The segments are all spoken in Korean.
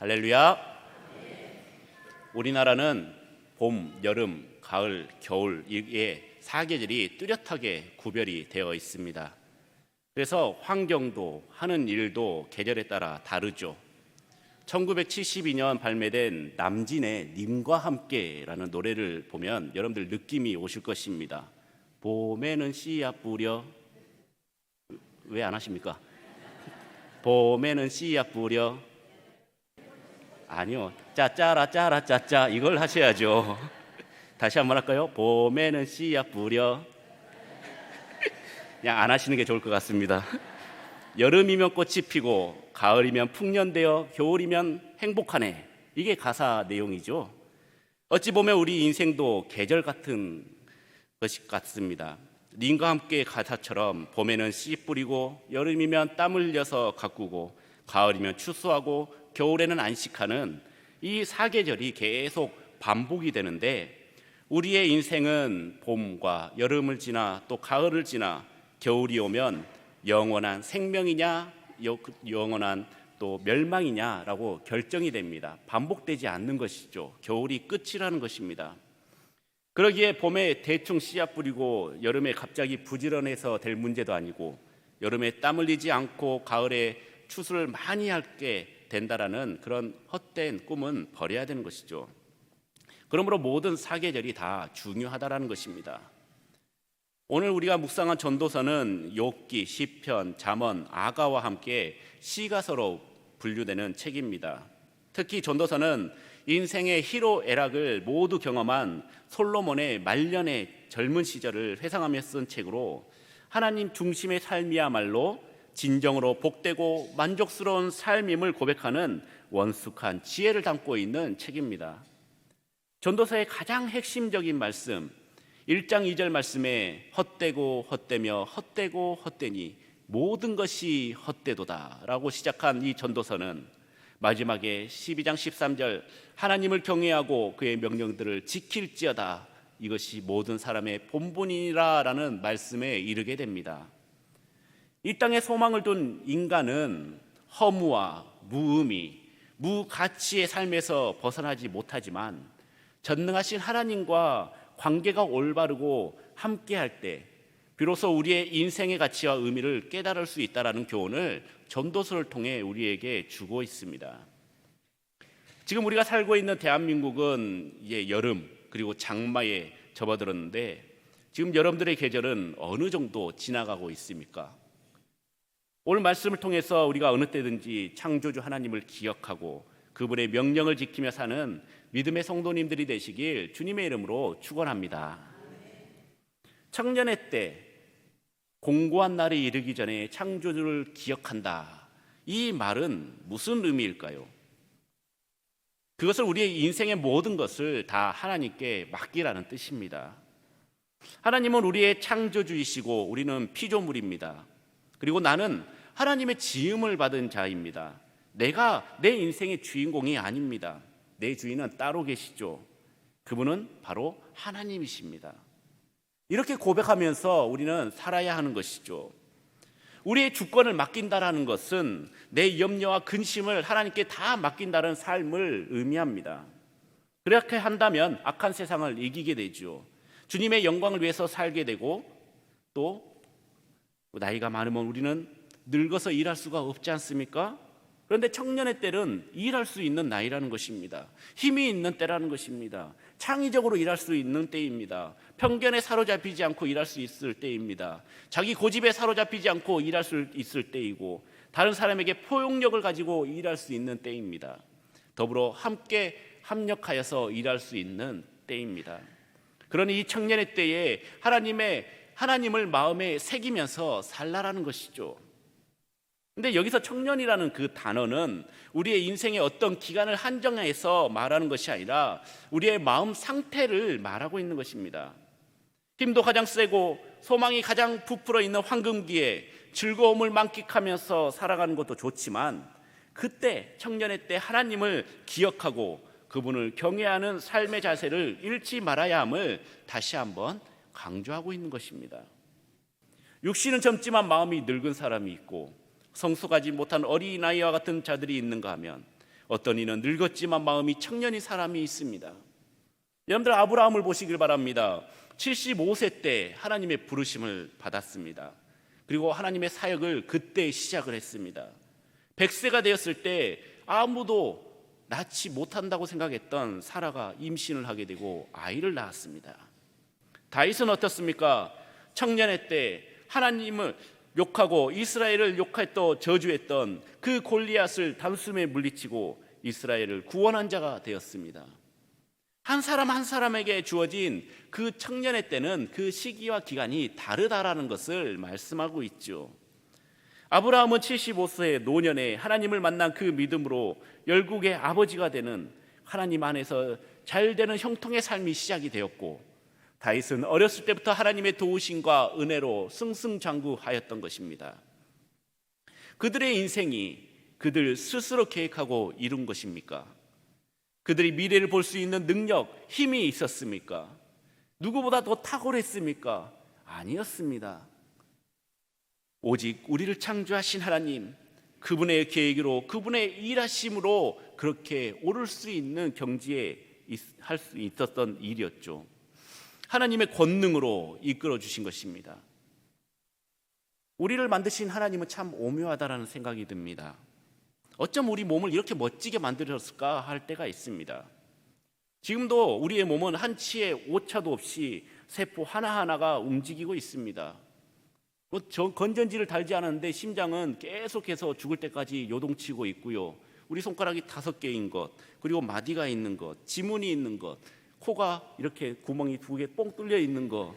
할렐루야. 우리나라는 봄, 여름, 가을, 겨울 이게 사계절이 뚜렷하게 구별이 되어 있습니다. 그래서 환경도 하는 일도 계절에 따라 다르죠. 1972년 발매된 남진의 님과 함께라는 노래를 보면 여러분들 느낌이 오실 것입니다. 봄에는 씨앗 뿌려. 왜 안 하십니까? 봄에는 씨앗 뿌려. 아니요, 짜짜라 짜라 짜짜 이걸 하셔야죠. 다시 한번 할까요? 봄에는 씨앗 뿌려. 그냥 안 하시는 게 좋을 것 같습니다. 여름이면 꽃이 피고 가을이면 풍년되어 겨울이면 행복하네. 이게 가사 내용이죠. 어찌 보면 우리 인생도 계절 같은 것이 같습니다. 님과 함께 가사처럼 봄에는 씨 뿌리고 여름이면 땀 흘려서 가꾸고 가을이면 추수하고 겨울에는 안식하는 이 사계절이 계속 반복이 되는데 우리의 인생은 봄과 여름을 지나 또 가을을 지나 겨울이 오면 영원한 생명이냐 영원한 또 멸망이냐라고 결정이 됩니다. 반복되지 않는 것이죠. 겨울이 끝이라는 것입니다. 그러기에 봄에 대충 씨앗 뿌리고 여름에 갑자기 부지런해서 될 문제도 아니고 여름에 땀 흘리지 않고 가을에 추수를 많이 하게 된다라는 그런 헛된 꿈은 버려야 되는 것이죠. 그러므로 모든 사계절이 다 중요하다라는 것입니다. 오늘 우리가 묵상한 전도서는 욥기, 시편, 잠언, 아가와 함께 시가서로 분류되는 책입니다. 특히 전도서는 인생의 희로애락을 모두 경험한 솔로몬의 말년의 젊은 시절을 회상하며 쓴 책으로 하나님 중심의 삶이야말로 진정으로 복되고 만족스러운 삶임을 고백하는 원숙한 지혜를 담고 있는 책입니다. 전도서의 가장 핵심적인 말씀 1장 2절 말씀에 헛되고 헛되며 헛되고 헛되니 모든 것이 헛되도다 라고 시작한 이 전도서는 마지막에 12장 13절 하나님을 경외하고 그의 명령들을 지킬지어다 이것이 모든 사람의 본분이라 라는 말씀에 이르게 됩니다. 이 땅에 소망을 둔 인간은 허무와 무의미, 무가치의 삶에서 벗어나지 못하지만 전능하신 하나님과 관계가 올바르고 함께할 때 비로소 우리의 인생의 가치와 의미를 깨달을 수 있다는 교훈을 전도서를 통해 우리에게 주고 있습니다. 지금 우리가 살고 있는 대한민국은 이제 여름 그리고 장마에 접어들었는데 지금 여러분들의 계절은 어느 정도 지나가고 있습니까? 오늘 말씀을 통해서 우리가 어느 때든지 창조주 하나님을 기억하고 그분의 명령을 지키며 사는 믿음의 성도님들이 되시길 주님의 이름으로 축원합니다. 청년의 때 공고한 날이 이르기 전에 창조주를 기억한다. 이 말은 무슨 의미일까요? 그것을 우리의 인생의 모든 것을 다 하나님께 맡기라는 뜻입니다. 하나님은 우리의 창조주이시고 우리는 피조물입니다. 그리고 나는 하나님의 지음을 받은 자입니다. 내가 내 인생의 주인공이 아닙니다. 내 주인은 따로 계시죠. 그분은 바로 하나님이십니다. 이렇게 고백하면서 우리는 살아야 하는 것이죠. 우리의 주권을 맡긴다라는 것은 내 염려와 근심을 하나님께 다 맡긴다는 삶을 의미합니다. 그렇게 한다면 악한 세상을 이기게 되죠. 주님의 영광을 위해서 살게 되고 또 나이가 많으면 우리는 늙어서 일할 수가 없지 않습니까? 그런데 청년의 때는 일할 수 있는 나이라는 것입니다. 힘이 있는 때라는 것입니다. 창의적으로 일할 수 있는 때입니다. 편견에 사로잡히지 않고 일할 수 있을 때입니다. 자기 고집에 사로잡히지 않고 일할 수 있을 때이고 다른 사람에게 포용력을 가지고 일할 수 있는 때입니다. 더불어 함께 협력하여서 일할 수 있는 때입니다. 그러니 이 청년의 때에 하나님을 마음에 새기면서 살라라는 것이죠. 근데 여기서 청년이라는 그 단어는 우리의 인생의 어떤 기간을 한정해서 말하는 것이 아니라 우리의 마음 상태를 말하고 있는 것입니다. 힘도 가장 세고 소망이 가장 부풀어 있는 황금기에 즐거움을 만끽하면서 살아가는 것도 좋지만 그때 청년의 때 하나님을 기억하고 그분을 경외하는 삶의 자세를 잃지 말아야 함을 다시 한번 강조하고 있는 것입니다. 육신은 젊지만 마음이 늙은 사람이 있고 성숙하지 못한 어린아이와 같은 자들이 있는가 하면 어떤 이는 늙었지만 마음이 청년인 사람이 있습니다. 여러분들 아브라함을 보시길 바랍니다. 75세 때 하나님의 부르심을 받았습니다. 그리고 하나님의 사역을 그때 시작을 했습니다. 100세가 되었을 때 아무도 낳지 못한다고 생각했던 사라가 임신을 하게 되고 아이를 낳았습니다. 다윗은 어떻습니까? 청년의 때 하나님을 욕하고 이스라엘을 욕했던 저주했던 그 골리앗을 단숨에 물리치고 이스라엘을 구원한 자가 되었습니다. 한 사람 한 사람에게 주어진 그 청년의 때는 그 시기와 기간이 다르다라는 것을 말씀하고 있죠. 아브라함은 75세의 노년에 하나님을 만난 그 믿음으로 열국의 아버지가 되는, 하나님 안에서 잘 되는 형통의 삶이 시작이 되었고, 다윗은 어렸을 때부터 하나님의 도우심과 은혜로 승승장구하였던 것입니다. 그들의 인생이 그들 스스로 계획하고 이룬 것입니까? 그들이 미래를 볼 수 있는 능력, 힘이 있었습니까? 누구보다 더 탁월했습니까? 아니었습니다. 오직 우리를 창조하신 하나님, 그분의 계획으로, 그분의 일하심으로 그렇게 오를 수 있는 경지에 할 수 있었던 일이었죠. 하나님의 권능으로 이끌어 주신 것입니다. 우리를 만드신 하나님은 참 오묘하다라는 생각이 듭니다. 어쩜 우리 몸을 이렇게 멋지게 만들었을까 할 때가 있습니다. 지금도 우리의 몸은 한치의 오차도 없이 세포 하나하나가 움직이고 있습니다. 건전지를 달지 않았는데 심장은 계속해서 죽을 때까지 요동치고 있고요. 우리 손가락이 5개인 것, 그리고 마디가 있는 것, 지문이 있는 것, 코가 이렇게 구멍이 2개 뻥 뚫려 있는 것,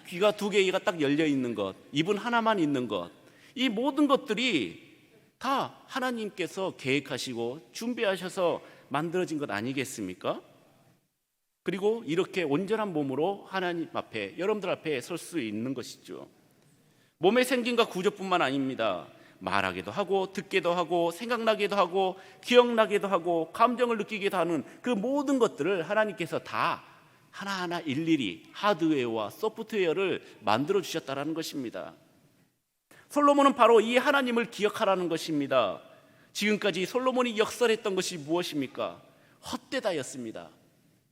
귀가 2개가 딱 열려 있는 것, 입은 하나만 있는 것, 이 모든 것들이 다 하나님께서 계획하시고 준비하셔서 만들어진 것 아니겠습니까? 그리고 이렇게 온전한 몸으로 하나님 앞에, 여러분들 앞에 설 수 있는 것이죠. 몸의 생김과 구조뿐만 아닙니다. 말하기도 하고, 듣기도 하고, 생각나기도 하고, 기억나기도 하고, 감정을 느끼기도 하는 그 모든 것들을 하나님께서 다 하나하나 일일이 하드웨어와 소프트웨어를 만들어 주셨다는 것입니다. 솔로몬은 바로 이 하나님을 기억하라는 것입니다. 지금까지 솔로몬이 역설했던 것이 무엇입니까? 헛되다였습니다.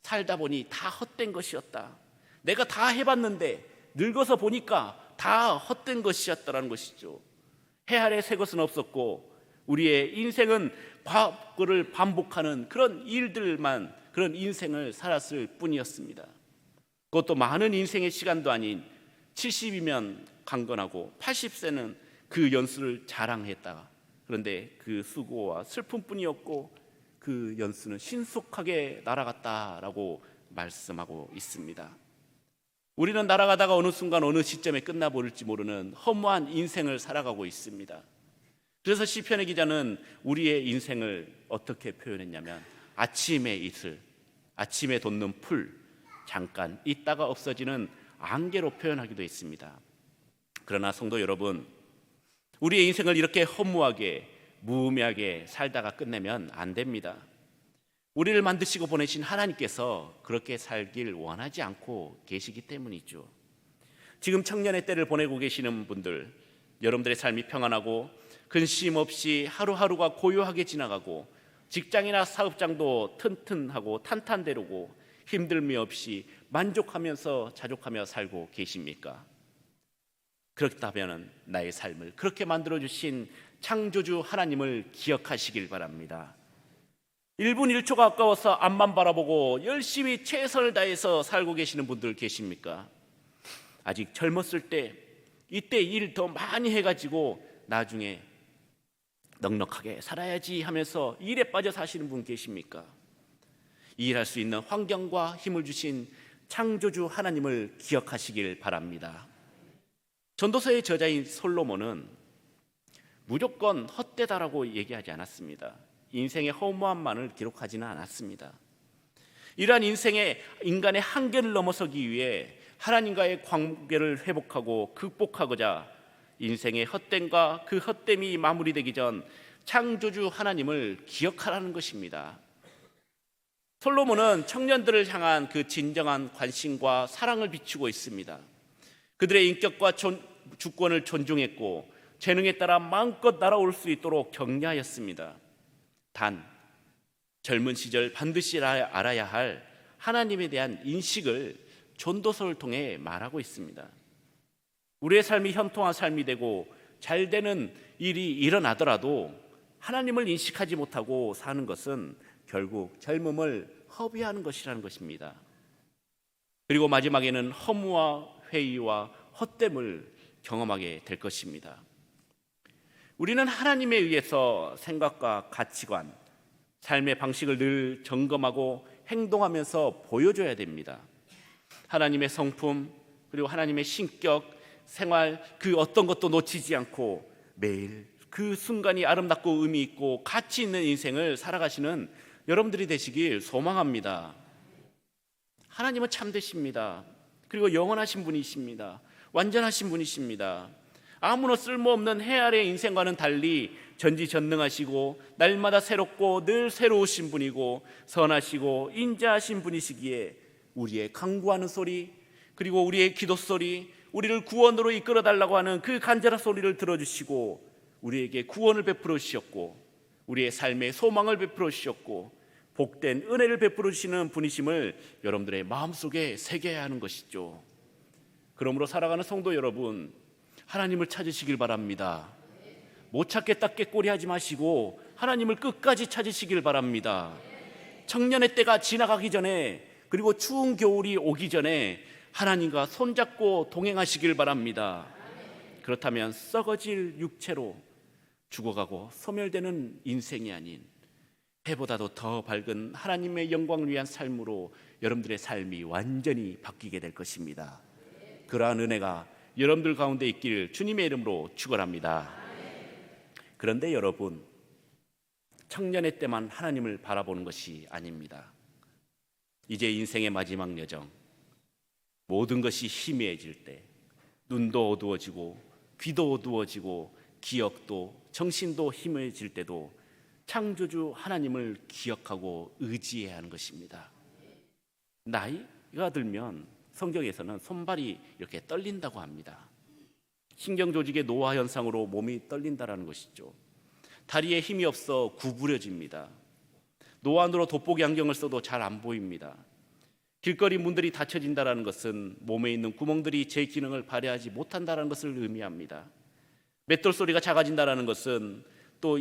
살다 보니 다 헛된 것이었다. 내가 다 해봤는데 늙어서 보니까 다 헛된 것이었다는 것이죠. 해 아래 새 것은 없었고, 우리의 인생은 과거를 반복하는 그런 일들만, 그런 인생을 살았을 뿐이었습니다. 그것도 많은 인생의 시간도 아닌 70이면 강건하고 80세는 그 연수를 자랑했다. 그런데 그 수고와 슬픔뿐이었고 그 연수는 신속하게 날아갔다라고 말씀하고 있습니다. 우리는 날아가다가 어느 순간 어느 시점에 끝나버릴지 모르는 허무한 인생을 살아가고 있습니다. 그래서 시편의 기자는 우리의 인생을 어떻게 표현했냐면, 아침의 이슬, 아침에 돋는 풀, 잠깐 있다가 없어지는 안개로 표현하기도 했습니다. 그러나 성도 여러분, 우리의 인생을 이렇게 허무하게 무의미하게 살다가 끝내면 안 됩니다. 우리를 만드시고 보내신 하나님께서 그렇게 살길 원하지 않고 계시기 때문이죠. 지금 청년의 때를 보내고 계시는 분들, 여러분들의 삶이 평안하고 근심 없이 하루하루가 고요하게 지나가고 직장이나 사업장도 튼튼하고 탄탄대로고 힘듦이 없이 만족하면서 자족하며 살고 계십니까? 그렇다면 나의 삶을 그렇게 만들어주신 창조주 하나님을 기억하시길 바랍니다. 1분 1초가 아까워서 앞만 바라보고 열심히 최선을 다해서 살고 계시는 분들 계십니까? 아직 젊었을 때 이때 일 더 많이 해가지고 나중에 넉넉하게 살아야지 하면서 일에 빠져 사시는 분 계십니까? 일할 수 있는 환경과 힘을 주신 창조주 하나님을 기억하시길 바랍니다. 전도서의 저자인 솔로몬은 무조건 헛되다라고 얘기하지 않았습니다. 인생의 허무함만을 기록하지는 않았습니다. 이러한 인간의 한계를 넘어서기 위해 하나님과의 관계를 회복하고 극복하고자 인생의 헛됨과 그 헛됨이 마무리되기 전 창조주 하나님을 기억하라는 것입니다. 솔로몬은 청년들을 향한 그 진정한 관심과 사랑을 비추고 있습니다. 그들의 인격과 주권을 존중했고 재능에 따라 마음껏 날아올 수 있도록 격려하였습니다. 단 젊은 시절 반드시 알아야 할 하나님에 대한 인식을 전도서를 통해 말하고 있습니다. 우리의 삶이 현통한 삶이 되고 잘 되는 일이 일어나더라도 하나님을 인식하지 못하고 사는 것은 결국 젊음을 허비하는 것이라는 것입니다. 그리고 마지막에는 허무와 회의와 헛됨을 경험하게 될 것입니다. 우리는 하나님에 의해서 생각과 가치관, 삶의 방식을 늘 점검하고 행동하면서 보여줘야 됩니다. 하나님의 성품, 그리고 하나님의 신격, 생활, 그 어떤 것도 놓치지 않고 매일 그 순간이 아름답고 의미 있고 가치 있는 인생을 살아가시는 여러분들이 되시길 소망합니다. 하나님은 참되십니다. 그리고 영원하신 분이십니다. 완전하신 분이십니다. 아무런 쓸모없는 해 아래 인생과는 달리 전지전능하시고 날마다 새롭고 늘 새로우신 분이고 선하시고 인자하신 분이시기에 우리의 간구하는 소리, 그리고 우리의 기도 소리, 우리를 구원으로 이끌어 달라고 하는 그 간절한 소리를 들어주시고 우리에게 구원을 베풀어 주셨고 우리의 삶에 소망을 베풀어 주셨고 복된 은혜를 베풀어 주시는 분이심을 여러분들의 마음속에 새겨야 하는 것이죠. 그러므로 살아가는 성도 여러분, 하나님을 찾으시길 바랍니다. 못 찾겠다 꾀꼬리 하지 마시고 하나님을 끝까지 찾으시길 바랍니다. 청년의 때가 지나가기 전에, 그리고 추운 겨울이 오기 전에 하나님과 손잡고 동행하시길 바랍니다. 그렇다면 썩어질 육체로 죽어가고 소멸되는 인생이 아닌 해보다도 더 밝은 하나님의 영광을 위한 삶으로 여러분들의 삶이 완전히 바뀌게 될 것입니다. 그러한 은혜가 여러분들 가운데 있기를 주님의 이름으로 축원합니다. 그런데 여러분, 청년의 때만 하나님을 바라보는 것이 아닙니다. 이제 인생의 마지막 여정, 모든 것이 희미해질 때, 눈도 어두워지고 귀도 어두워지고 기억도 정신도 희미해질 때도 창조주 하나님을 기억하고 의지해야 하는 것입니다. 나이가 들면 성경에서는 손발이 이렇게 떨린다고 합니다. 신경조직의 노화 현상으로 몸이 떨린다라는 것이죠. 다리에 힘이 없어 구부려집니다. 노안으로 돋보기 안경을 써도 잘 안 보입니다. 길거리 문들이 닫혀진다는 것은 몸에 있는 구멍들이 제 기능을 발휘하지 못한다는 것을 의미합니다. 맷돌 소리가 작아진다는 것은 또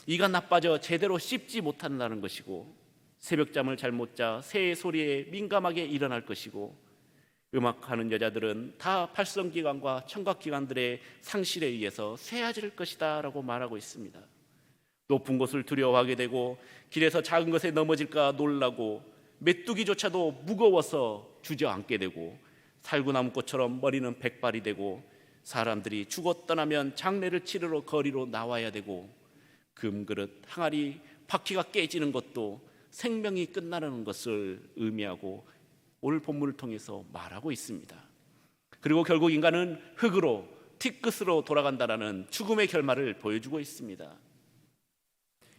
이가 나빠져 제대로 씹지 못한다는 것이고, 새벽잠을 잘못 자 새의 소리에 민감하게 일어날 것이고, 음악하는 여자들은 다 팔성기관과 청각기관들의 상실에 의해서 쇠해질 것이다 라고 말하고 있습니다. 높은 곳을 두려워하게 되고 길에서 작은 것에 넘어질까 놀라고 메뚜기조차도 무거워서 주저앉게 되고 살구나무꽃처럼 머리는 백발이 되고 사람들이 죽어 떠나면 장례를 치르러 거리로 나와야 되고 금그릇 항아리 바퀴가 깨지는 것도 생명이 끝나는 것을 의미하고 오늘 본문을 통해서 말하고 있습니다. 그리고 결국 인간은 흙으로 티끝으로 돌아간다라는 죽음의 결말을 보여주고 있습니다.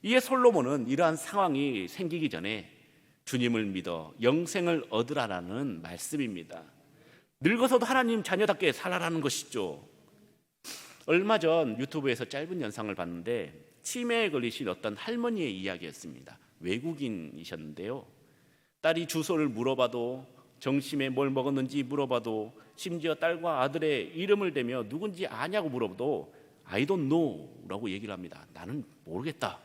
이에 솔로몬은 이러한 상황이 생기기 전에 주님을 믿어 영생을 얻으라라는 말씀입니다. 늙어서도 하나님 자녀답게 살아라는 것이죠. 얼마 전 유튜브에서 짧은 영상을 봤는데 치매에 걸리신 어떤 할머니의 이야기였습니다. 외국인이셨는데요, 딸이 주소를 물어봐도, 점심에 뭘 먹었는지 물어봐도, 심지어 딸과 아들의 이름을 대며 누군지 아냐고 물어봐도 I don't know 라고 얘기를 합니다. 나는 모르겠다.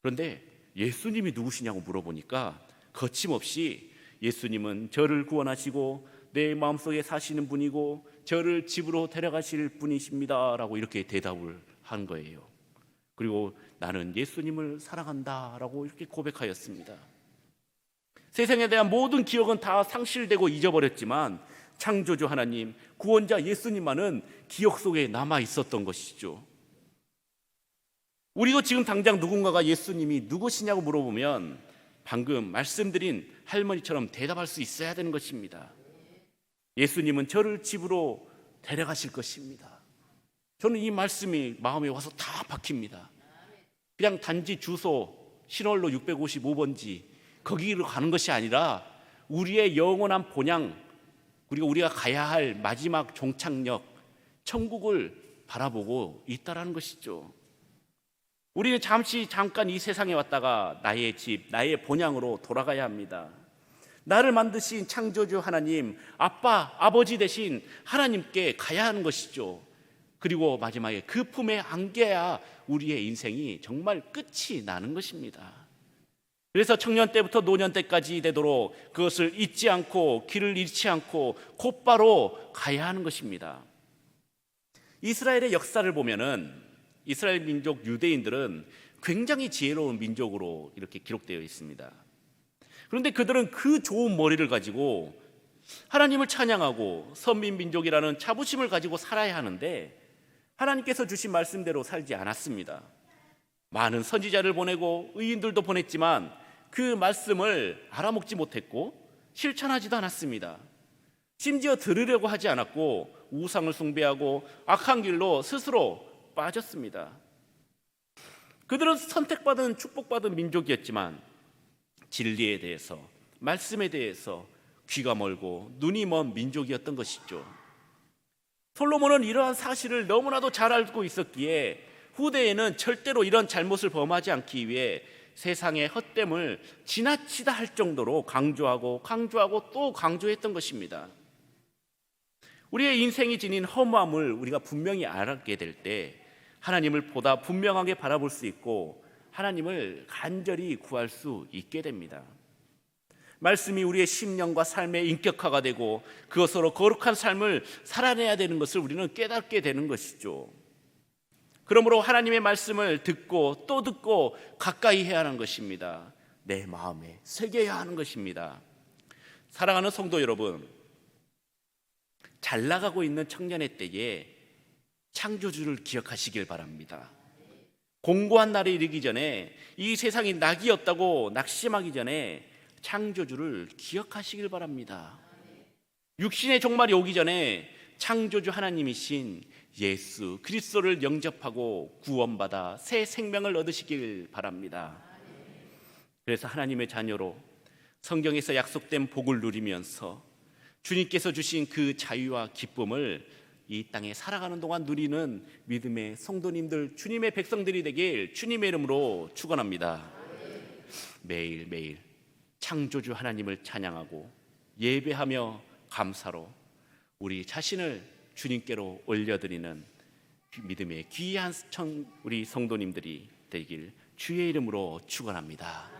그런데 예수님이 누구시냐고 물어보니까 거침없이 예수님은 저를 구원하시고 내 마음속에 사시는 분이고 저를 집으로 데려가실 분이십니다 라고 이렇게 대답을 한 거예요. 그리고 나는 예수님을 사랑한다 라고 이렇게 고백하였습니다. 세상에 대한 모든 기억은 다 상실되고 잊어버렸지만 창조주 하나님, 구원자 예수님만은 기억 속에 남아 있었던 것이죠. 우리도 지금 당장 누군가가 예수님이 누구시냐고 물어보면 방금 말씀드린 할머니처럼 대답할 수 있어야 되는 것입니다. 예수님은 저를 집으로 데려가실 것입니다. 저는 이 말씀이 마음에 와서 다 박힙니다. 그냥 단지 주소 신월로 655번지 거기로 가는 것이 아니라 우리의 영원한 본향, 그리고 우리가 가야 할 마지막 종착역 천국을 바라보고 있다라는 것이죠. 우리는 잠깐 이 세상에 왔다가 나의 집, 나의 본향으로 돌아가야 합니다. 나를 만드신 창조주 하나님, 아빠, 아버지 되신 하나님께 가야 하는 것이죠. 그리고 마지막에 그 품에 안겨야 우리의 인생이 정말 끝이 나는 것입니다. 그래서 청년 때부터 노년 때까지 되도록 그것을 잊지 않고 길을 잃지 않고 곧바로 가야 하는 것입니다. 이스라엘의 역사를 보면은 이스라엘 민족 유대인들은 굉장히 지혜로운 민족으로 이렇게 기록되어 있습니다. 그런데 그들은 그 좋은 머리를 가지고 하나님을 찬양하고 선민 민족이라는 자부심을 가지고 살아야 하는데 하나님께서 주신 말씀대로 살지 않았습니다. 많은 선지자를 보내고 의인들도 보냈지만 그 말씀을 알아먹지 못했고 실천하지도 않았습니다. 심지어 들으려고 하지 않았고 우상을 숭배하고 악한 길로 스스로 빠졌습니다. 그들은 선택받은 축복받은 민족이었지만 진리에 대해서, 말씀에 대해서 귀가 멀고 눈이 먼 민족이었던 것이죠. 솔로몬은 이러한 사실을 너무나도 잘 알고 있었기에 후대에는 절대로 이런 잘못을 범하지 않기 위해 세상의 헛됨을 지나치다 할 정도로 강조하고 또 강조했던 것입니다. 우리의 인생이 지닌 허무함을 우리가 분명히 알게 될 때 하나님을 보다 분명하게 바라볼 수 있고 하나님을 간절히 구할 수 있게 됩니다. 말씀이 우리의 심령과 삶의 인격화가 되고 그것으로 거룩한 삶을 살아내야 되는 것을 우리는 깨닫게 되는 것이죠. 그러므로 하나님의 말씀을 듣고 또 듣고 가까이 해야 하는 것입니다. 내 마음에 새겨야 하는 것입니다. 사랑하는 성도 여러분, 잘 나가고 있는 청년의 때에 창조주를 기억하시길 바랍니다. 공고한 날이 이르기 전에, 이 세상이 낙이 없다고 낙심하기 전에 창조주를 기억하시길 바랍니다. 육신의 종말이 오기 전에 창조주 하나님이신 예수 그리스도를 영접하고 구원받아 새 생명을 얻으시길 바랍니다. 그래서 하나님의 자녀로 성경에서 약속된 복을 누리면서 주님께서 주신 그 자유와 기쁨을 이 땅에 살아가는 동안 누리는 믿음의 성도님들, 주님의 백성들이 되길 주님의 이름으로 축원합니다. 매일매일 창조주 하나님을 찬양하고 예배하며 감사로 우리 자신을 주님께로 올려드리는 믿음의 귀한 우리 성도님들이 되길 주의 이름으로 축원합니다.